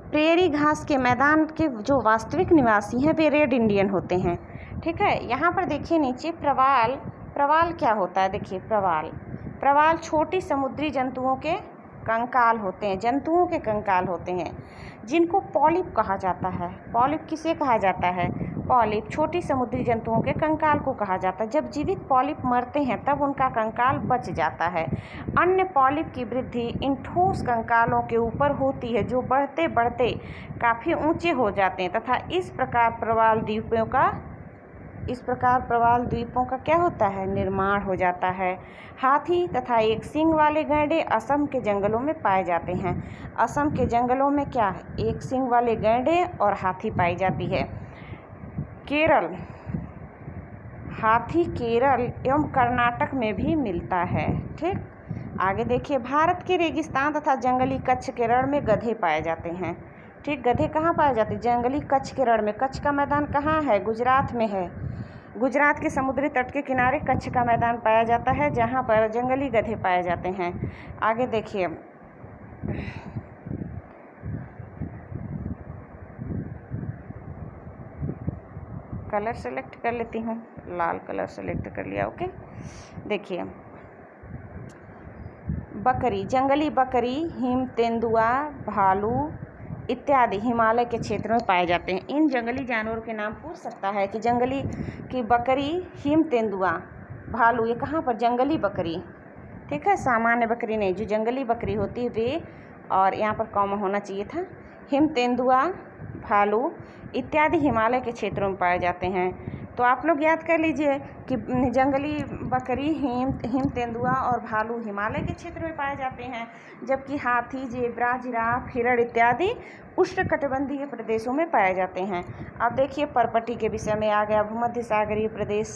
Prairie घास के मैदान के जो वास्तविक निवासी हैं वे रेड इंडियन होते हैं। ठीक है, यहाँ पर देखिए नीचे प्रवाल। प्रवाल क्या होता है? देखिए प्रवाल छोटी समुद्री जंतुओं के कंकाल होते हैं, जंतुओं के कंकाल होते हैं जिनको पॉलिप कहा जाता है। पॉलिप किसे कहा जाता है? पॉलिप छोटी समुद्री जंतुओं के कंकाल को कहा जाता है। जब जीवित पॉलिप मरते हैं तब उनका कंकाल बच जाता है। अन्य पॉलिप की वृद्धि इन ठोस कंकालों के ऊपर होती है जो बढ़ते बढ़ते काफ़ी ऊंचे हो जाते हैं तथा इस प्रकार प्रवाल द्वीपों का क्या होता है? निर्माण हो जाता है। हाथी तथा एक सींग वाले गैंडे असम के जंगलों में पाए जाते हैं। असम के जंगलों में क्या है? एक सींग वाले गैंडे और हाथी पाई जाती है। केरल, हाथी केरल एवं कर्नाटक में भी मिलता है। ठीक, आगे देखिए, भारत के रेगिस्तान तथा जंगली कच्छ के रण में गधे पाए जाते हैं। ठीक, गधे कहाँ पाए जाते हैं? जंगली कच्छ के रण में। कच्छ का मैदान कहाँ है? गुजरात में है। गुजरात के समुद्री तट के किनारे कच्छ का मैदान पाया जाता है जहाँ पर जंगली गधे पाए जाते हैं। आगे देखिए, कलर सेलेक्ट कर लेती हूँ, लाल कलर सेलेक्ट कर लिया। ओके, देखिए बकरी, जंगली बकरी, हिम तेंदुआ, भालू इत्यादि हिमालय के क्षेत्र में पाए जाते हैं। इन जंगली जानवरों के नाम पूछ सकता है कि जंगली की बकरी, हिम तेंदुआ, भालू, ये कहाँ पर? जंगली बकरी। ठीक है, सामान्य बकरी नहीं, जो जंगली बकरी होती है वे, और यहाँ पर कॉमा होना चाहिए था। हिम तेंदुआ, भालू इत्यादि हिमालय के क्षेत्रों में पाए जाते हैं। तो आप लोग याद कर लीजिए कि जंगली बकरी, हिम तेंदुआ और भालू हिमालय के क्षेत्र में पाए जाते हैं, जबकि हाथी, जेब्रा, जिराफ, हिरण इत्यादि उष्णकटिबंधीय प्रदेशों में पाए जाते हैं। अब देखिए पर्पटी के विषय में आ गया। भूमध्य सागरीय प्रदेश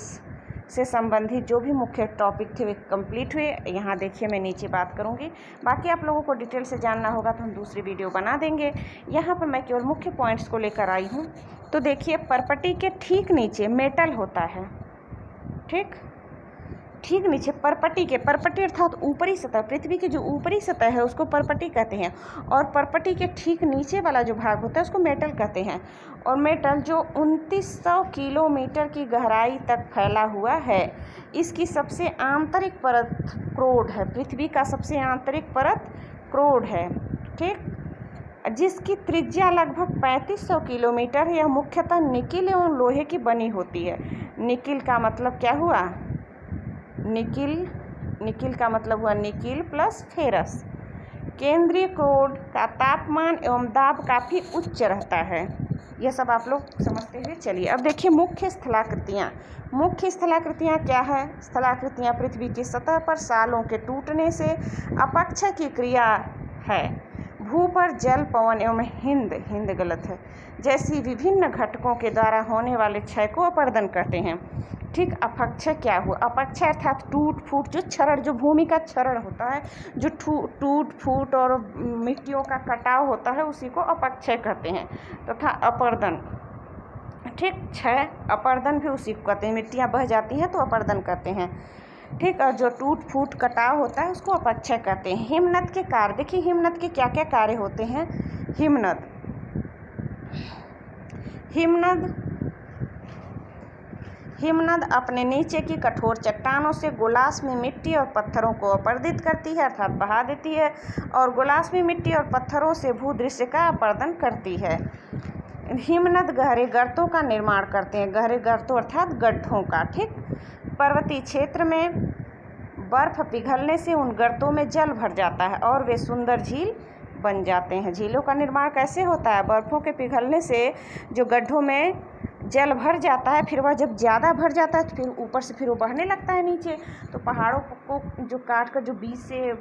से संबंधित जो भी मुख्य टॉपिक थे वे कंप्लीट हुए। यहाँ देखिए मैं नीचे बात करूँगी, बाकी आप लोगों को डिटेल से जानना होगा तो हम दूसरी वीडियो बना देंगे। यहाँ पर मैं केवल मुख्य पॉइंट्स को लेकर आई हूँ। तो देखिए पर्पटी के ठीक नीचे मेटल होता है। ठीक नीचे पर्पटी अर्थात ऊपरी सतह, पृथ्वी की जो ऊपरी सतह है उसको पर्पटी कहते हैं, और पर्पटी के ठीक नीचे वाला जो भाग होता है उसको मेटल कहते हैं। और मेटल जो 2900 किलोमीटर की गहराई तक फैला हुआ है, इसकी सबसे आंतरिक परत क्रोड है। पृथ्वी का सबसे आंतरिक परत क्रोड है। ठीक, जिसकी त्रिज्या लगभग 3500 किलोमीटर है। यह मुख्यतः निकिल एवं लोहे की बनी होती है। निकिल का मतलब क्या हुआ? निकिल का मतलब हुआ निकिल प्लस फेरस। केंद्रीय क्रोड का तापमान एवं दाब काफ़ी उच्च रहता है। यह सब आप लोग समझते हुए चलिए। अब देखिए मुख्य स्थलाकृतियाँ। मुख्य स्थलाकृतियाँ क्या है? स्थलाकृतियाँ पृथ्वी की सतह पर सालों के टूटने से अपक्षय की क्रिया है। भू पर जल, पवन एवं हिंद गलत है, जैसी विभिन्न घटकों के द्वारा होने वाले क्षय को अपर्दन करते हैं। ठीक, अपक्षय क्या हुआ? अपक्षय अर्थात टूट फूट, जो क्षरण, जो भूमि का क्षरण होता है, जो टूट फूट और मिट्टियों का कटाव होता है उसी को अपक्षय कहते हैं, तथा अपर्दन। ठीक, क्षय अपर्दन भी उसी को कहते हैं। मिट्टियाँ बह जाती हैं तो अपर्दन कहते हैं। ठीक, और जो टूट फूट कटाव होता है उसको अपक्षय कहते हैं। हिमनद के कार्य, देखिए हिमनद के क्या क्या कार्य होते हैं। हिमनद अपने नीचे की कठोर चट्टानों से गोलास में मिट्टी और पत्थरों को अपर्दित करती है अर्थात बहा देती है, और गोलास में मिट्टी और पत्थरों से भूदृश्य का अपर्दन करती है। हिमनद गहरे गर्तों का निर्माण करते हैं। गहरे गर्तों अर्थात गड्ढों का। ठीक, पर्वतीय क्षेत्र में बर्फ पिघलने से उन गर्तों में जल भर जाता है और वे सुंदर झील बन जाते हैं। झीलों का निर्माण कैसे होता है? बर्फ़ों के पिघलने से जो गड्ढों में जल भर जाता है, फिर वह जब ज़्यादा भर जाता है तो फिर ऊपर से फिर वो बहने लगता है नीचे। तो पहाड़ों को जो काट कर जो बीच से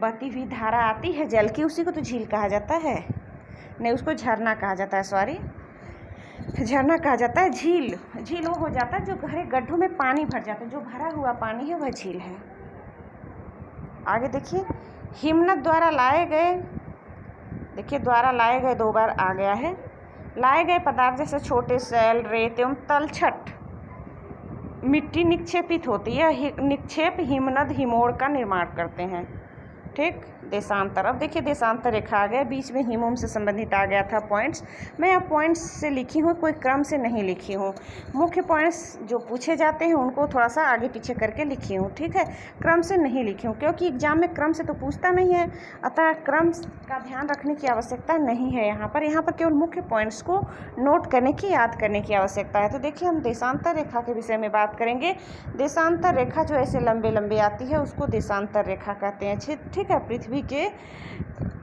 बहती हुई धारा आती है जल की, उसी को तो झील कहा जाता है। नहीं, उसको झरना कहा जाता है, सॉरी, झरना कहा जाता है। झील वो हो जाता है जो गहरे गड्ढों में पानी भर जाता है, जो भरा हुआ पानी है वह झील है। आगे देखिए, हिमनद द्वारा लाए गए, देखिए द्वारा लाए गए 2 बार आ गया है। लाए गए पदार्थ जैसे छोटे सेल, रेत एवं तलछट मिट्टी निक्षेपित होती है। निक्षेप हिमनद हिमोड़ का निर्माण करते हैं। ठीक, देशांतर। अब देखिए देशांतर रेखा आ गया, बीच में हिमोम से संबंधित आ गया था पॉइंट्स। मैं अब पॉइंट्स से लिखी हूँ, कोई क्रम से नहीं लिखी हूँ। मुख्य पॉइंट्स जो पूछे जाते हैं उनको थोड़ा सा आगे पीछे करके लिखी हूँ, ठीक है, क्रम से नहीं लिखी हूँ, क्योंकि एग्जाम में क्रम से तो पूछता नहीं है, अतः क्रम का ध्यान रखने की आवश्यकता नहीं है यहाँ पर केवल मुख्य पॉइंट्स को नोट करने की, याद करने की आवश्यकता है। तो देखिए हम देशांतर रेखा के विषय में बात करेंगे। देशांतर रेखा जो ऐसे लंबे लंबे आती है उसको देशांतर रेखा कहते हैं, ठीक है। पृथ्वी के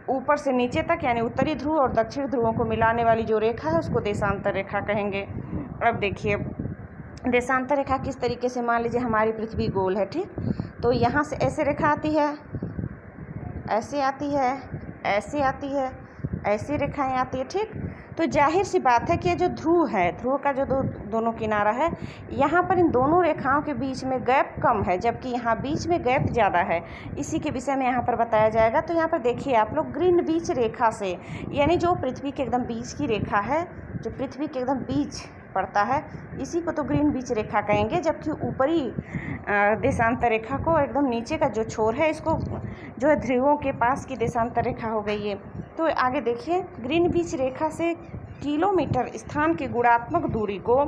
ऊपर से नीचे तक यानी उत्तरी ध्रुव और दक्षिण ध्रुवों को मिलाने वाली जो रेखा है उसको देशांतर रेखा कहेंगे। अब देखिए देशांतर रेखा किस तरीके से, मान लीजिए हमारी पृथ्वी गोल है, ठीक, तो यहाँ से ऐसे रेखा आती है, ऐसे आती है, ऐसे आती है, ऐसी रेखाएं आती है, ठीक। तो जाहिर सी बात है कि ये जो ध्रुव है, ध्रुव का जो दोनों किनारा है, यहाँ पर इन दोनों रेखाओं के बीच में गैप कम है, जबकि यहाँ बीच में गैप ज़्यादा है। इसी के विषय में यहाँ पर बताया जाएगा। तो यहाँ पर देखिए आप लोग ग्रीनविच रेखा से, यानी जो पृथ्वी के एकदम बीच की रेखा है, जो पृथ्वी के एकदम बीच पड़ता है, इसी को तो ग्रीनविच रेखा कहेंगे। जबकि ऊपरी देशांतर रेखा को, एकदम नीचे का जो छोर है, इसको जो है ध्रुवों के पास की देशांतर रेखा हो गई है। तो आगे देखिए ग्रीनविच रेखा से किलोमीटर स्थान की गुणात्मक दूरी को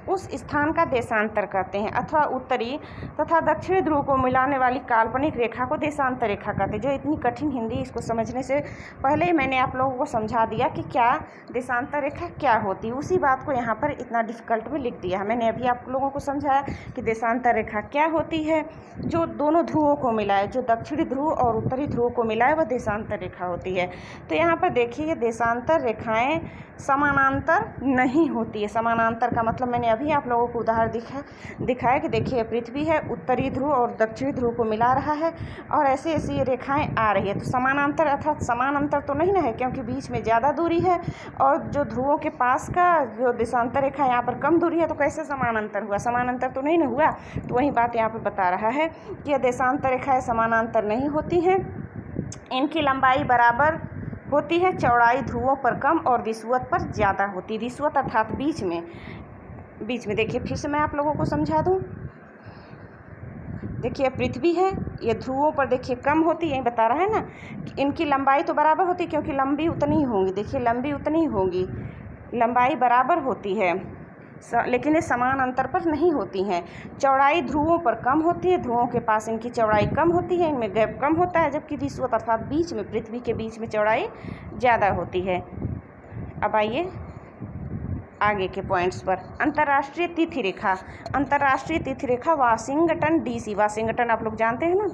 उस स्थान का देशांतर कहते हैं, अथवा उत्तरी तथा दक्षिणी ध्रुव को मिलाने वाली काल्पनिक रेखा को देशांतर रेखा कहते हैं। जो इतनी कठिन हिंदी, इसको समझने से पहले ही मैंने आप लोगों को समझा दिया कि क्या देशांतर रेखा क्या होती है, उसी बात को यहाँ पर इतना डिफिकल्ट में लिख दिया है। मैंने अभी आप लोगों को समझाया कि देशांतर रेखा क्या होती है, जो दोनों ध्रुवों को मिलाए, जो दक्षिणी ध्रुव और उत्तरी ध्रुव को मिलाए, वह देशांतर रेखा होती है। तो यहाँ पर देखिए ये देशांतर रेखाएँ समानांतर नहीं होती है। समानांतर का मतलब मैंने अभी आप लोगों को उदाहरण दिखाया कि देखिए पृथ्वी है, उत्तरी ध्रुव और दक्षिणी ध्रुव को मिला रहा है और ऐसे ऐसी ये रेखाएं आ रही है। तो समानांतर अर्थात समान अंतर तो नहीं ना है, क्योंकि बीच में ज़्यादा दूरी है और जो ध्रुवों के पास का जो देशांतर रेखा यहाँ पर कम दूरी है, तो कैसे समानांतर हुआ? समानांतर तो नहीं ना हुआ। तो वही बात यहाँ पर बता रहा है कि यह देशांतर रेखाएँ समानांतर नहीं होती हैं, इनकी लंबाई बराबर होती है, चौड़ाई ध्रुवों पर कम और विषुवत पर ज़्यादा होती है। विषुवत अर्थात बीच में देखिए फिर से मैं आप लोगों को समझा दूं। देखिए पृथ्वी है, ये ध्रुवों पर देखिए कम होती है, यही बता रहा है ना कि इनकी लंबाई तो बराबर होती है, क्योंकि लंबी उतनी ही होंगी। देखिए लंबी उतनी ही होगी, लंबाई बराबर होती है, लेकिन ये समान अंतर पर नहीं होती हैं। चौड़ाई ध्रुवों पर कम होती है, ध्रुवों के पास इनकी चौड़ाई कम होती है, इनमें गैप कम होता है, जबकि विषुवत अर्थात बीच में, पृथ्वी के बीच में चौड़ाई ज़्यादा होती है। अब आइए आगे के पॉइंट्स पर। अंतर्राष्ट्रीय तिथि रेखा। अंतर्राष्ट्रीय तिथि रेखा वाशिंगटन डीसी, वाशिंगटन आप लोग जानते हैं ना,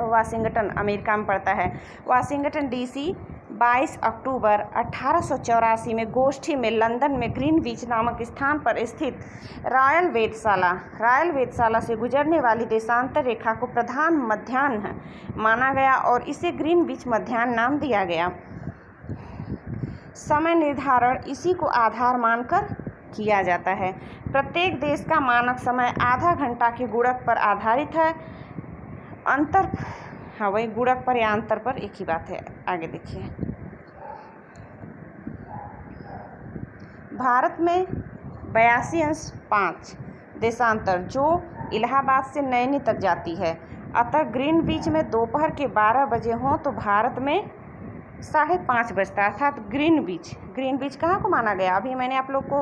वाशिंगटन अमेरिका में पड़ता है। वाशिंगटन डीसी 22 अक्टूबर 1884 में गोष्ठी में लंदन में ग्रीनविच नामक स्थान पर स्थित रॉयल वेधशाला से गुजरने वाली देशांतर रेखा को प्रधान मध्याह्न माना गया और इसे ग्रीनविच मध्याह्न नाम दिया गया। समय निर्धारण इसी को आधार मानकर किया जाता है। प्रत्येक देश का मानक समय आधा घंटा के गुणक पर आधारित है। अंतर, हाँ वही गुणक पर या अंतर पर एक ही बात है। आगे देखिए, भारत में 82.5 देशांतर जो इलाहाबाद से नैनी तक जाती है, अतः ग्रीनविच में दोपहर के 12 बजे हों तो भारत में 5:30 बजता है, अर्थात ग्रीनविच कहाँ को माना गया? अभी मैंने आप लोग को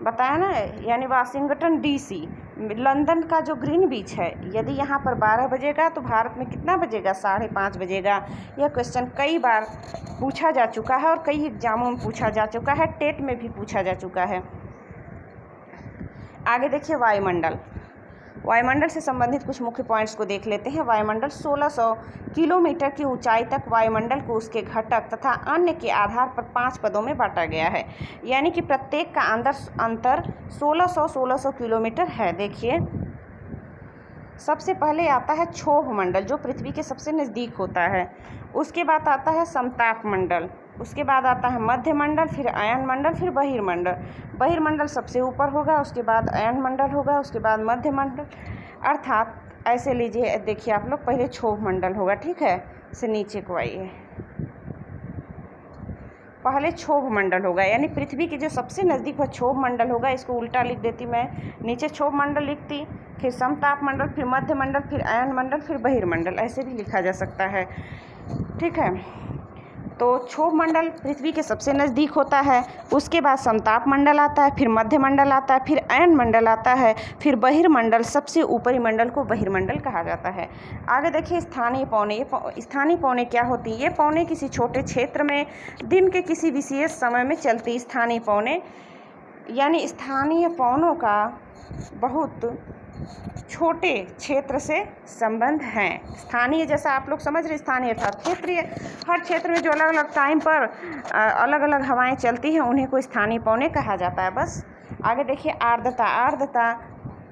बताया ना, यानी वाशिंगटन डीसी, लंदन का जो ग्रीनविच है, यदि यहाँ पर 12 बजेगा तो भारत में कितना बजेगा? 5:30 बजेगा। यह क्वेश्चन कई बार पूछा जा चुका है और कई एग्जामों में पूछा जा चुका है, टेट में भी पूछा जा चुका है। आगे देखिए वायुमंडल से संबंधित कुछ मुख्य पॉइंट्स को देख लेते हैं। वायुमंडल 1600 किलोमीटर की ऊंचाई तक वायुमंडल को उसके घटक तथा अन्य के आधार पर 5 पदों में बांटा गया है, यानी कि प्रत्येक का अंतर 1600 किलोमीटर है। देखिए सबसे पहले आता है क्षोभ मंडल, जो पृथ्वी के सबसे नज़दीक होता है। उसके बाद आता है समताप मंडल, उसके बाद आता है मध्य मंडल, फिर अयन मंडल, फिर बहिर्मंडल। बहिर्मंडल सबसे ऊपर होगा, उसके बाद अयन मंडल होगा, उसके बाद मध्य मंडल, अर्थात ऐसे लीजिए। देखिए आप लोग, पहले क्षोभ मंडल होगा, ठीक है, से नीचे को आइए। पहले क्षोभ मंडल होगा, यानी पृथ्वी के जो सबसे नज़दीक वह क्षोभ मंडल होगा। इसको उल्टा लिख देती मैं, नीचे क्षोभ मंडल लिखती, फिर समतापमंडल, फिर मध्यमंडल, फिर अयनमंडल, फिर बहिर्मंडल, ऐसे भी लिखा जा सकता है। ठीक है, तो क्षोभ मंडल पृथ्वी के सबसे नज़दीक होता है, उसके बाद समताप मंडल आता है, फिर मध्यमंडल आता है, फिर अयन मंडल आता है, फिर बहिर्मंडल, सबसे ऊपरी मंडल को बहिर्मंडल कहा जाता है। आगे देखिए स्थानीय पौने। स्थानीय पौने क्या होती है? ये पौने किसी छोटे क्षेत्र में दिन के किसी विशेष समय में चलती स्थानीय पौने, यानी स्थानीय पौनों का बहुत छोटे क्षेत्र से संबंध हैं। स्थानीय जैसा आप लोग समझ रहे, स्थानीय अर्थात क्षेत्रीय, हर क्षेत्र में जो अलग अलग टाइम पर अलग अलग हवाएं चलती हैं उन्हीं को स्थानीय पौने कहा जाता है। बस आगे देखिए आर्द्रता। आर्द्रता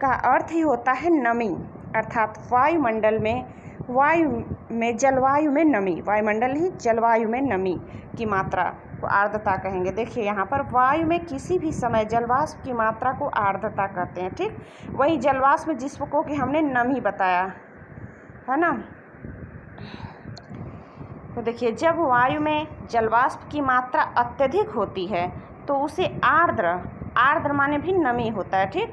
का अर्थ ही होता है नमी, अर्थात वायुमंडल में जलवायु में नमी, वायुमंडल ही जलवायु में नमी की मात्रा को आर्द्रता कहेंगे। देखिए यहाँ पर वायु में किसी भी समय जलवाष्प की मात्रा को आर्द्रता कहते हैं। ठीक, वही जलवाष्प में जिसको कि हमने नमी बताया है ना। तो देखिए जब वायु में जलवाष्प की मात्रा अत्यधिक होती है तो उसे आर्द्र माने भी नमी होता है। ठीक,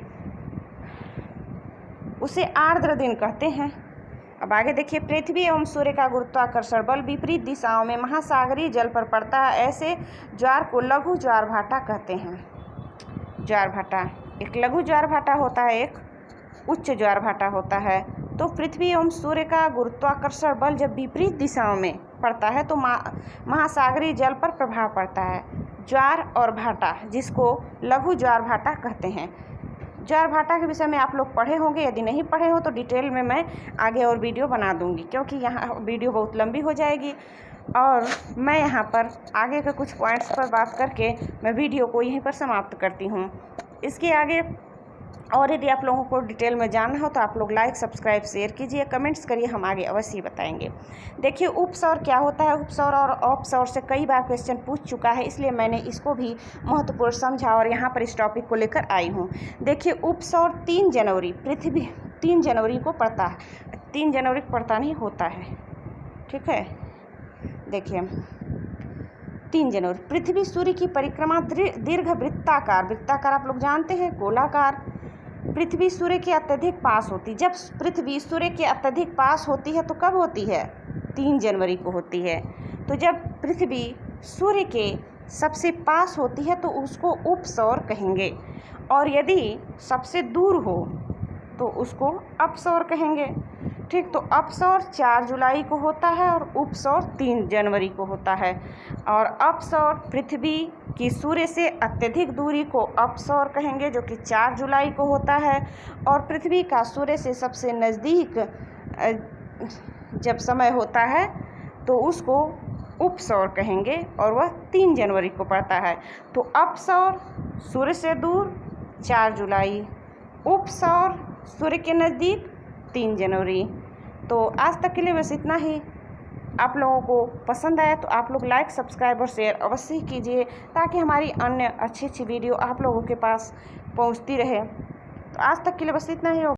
उसे आर्द्र दिन कहते हैं। अब आगे देखिए पृथ्वी एवं सूर्य का गुरुत्वाकर्षण बल विपरीत दिशाओं में महासागरीय जल पर पड़ता है, ऐसे ज्वार को लघु ज्वार भाटा कहते हैं। ज्वार भाटा, एक लघु ज्वार भाटा होता है, एक उच्च ज्वार भाटा होता है। तो पृथ्वी एवं सूर्य का गुरुत्वाकर्षण बल जब विपरीत दिशाओं में पड़ता है तो महासागरीय जल पर प्रभाव पड़ता है। ज्वार और भाटा, जिसको लघु ज्वार भाटा कहते हैं। ज्वार भाटा के विषय में आप लोग पढ़े होंगे, यदि नहीं पढ़े हो तो डिटेल में मैं आगे और वीडियो बना दूंगी, क्योंकि यहाँ वीडियो बहुत लंबी हो जाएगी और मैं यहाँ पर आगे के कुछ पॉइंट्स पर बात करके मैं वीडियो को यहीं पर समाप्त करती हूँ। इसके आगे और यदि आप लोगों को डिटेल में जानना हो तो आप लोग लाइक, सब्सक्राइब, शेयर कीजिए, कमेंट्स करिए, हम आगे अवश्य बताएंगे। देखिए उपसौर क्या होता है? उपसौर और औपसौर से कई बार क्वेश्चन पूछ चुका है, इसलिए मैंने इसको भी महत्वपूर्ण समझा और यहाँ पर इस टॉपिक को लेकर आई हूँ। देखिए उपसौर 3 जनवरी पृथ्वी 3 जनवरी को पड़ता है, 3 जनवरी को पड़ता नहीं होता है। ठीक है, देखिए 3 जनवरी पृथ्वी सूर्य की परिक्रमा दीर्घ वृत्ताकार आप लोग जानते हैं, गोलाकार पृथ्वी सूर्य के अत्यधिक पास होती। जब पृथ्वी सूर्य के अत्यधिक पास होती है तो कब होती है? 3 जनवरी को होती है। तो जब पृथ्वी सूर्य के सबसे पास होती है तो उसको उपसौर कहेंगे, और यदि सबसे दूर हो तो उसको अपसौर कहेंगे। ठीक, तो अपसौर 4 जुलाई को होता है और उपसौर 3 जनवरी को होता है। और अपसौर पृथ्वी की सूर्य से अत्यधिक दूरी को अपसौर कहेंगे, जो कि 4 जुलाई को होता है। और पृथ्वी का सूर्य से सबसे नज़दीक जब समय होता है तो उसको उपसौर कहेंगे और वह 3 जनवरी को पड़ता है। तो अपसौर सूर्य से दूर 4 जुलाई, उपसौर सूर्य के नज़दीक 3 जनवरी। तो आज तक के लिए बस इतना ही। आप लोगों को पसंद आया तो आप लोग लाइक, सब्सक्राइब और शेयर अवश्य कीजिए, ताकि हमारी अन्य अच्छी वीडियो आप लोगों के पास पहुंचती रहे। तो आज तक के लिए बस इतना ही।